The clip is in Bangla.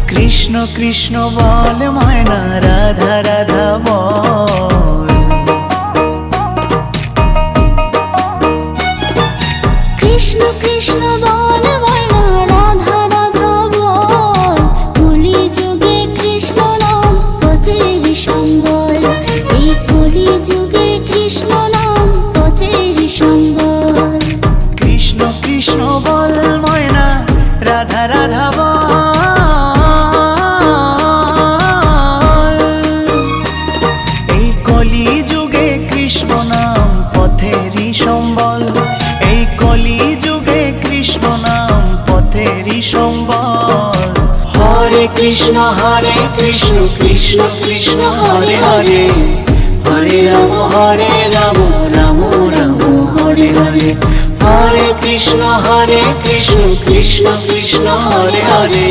কৃষ্ণ কৃষ্ণ বল ময়না, রাধা রাধা বল। কৃষ্ণ কৃষ্ণ বল ময়না, রাধা রাধা বল। কলি যুগে কৃষ্ণ নাম পথের সম্বল, এই কলি যুগে কৃষ্ণ নাম পথের সম্বল। কৃষ্ণ কৃষ্ণ বল ময়না, রাধা রাধা বল। এই কলি যুগে কৃষ্ণ নাম পথেরই সম্বল, এই কলি যুগে কৃষ্ণ নাম পথেরই সম্বল। হরে কৃষ্ণ কৃষ্ণ কৃষ্ণ হরে হরে, হরে রাম রাম রাম হরে হরে। হরে কৃষ্ণ কৃষ্ণ কৃষ্ণ হরে হরে,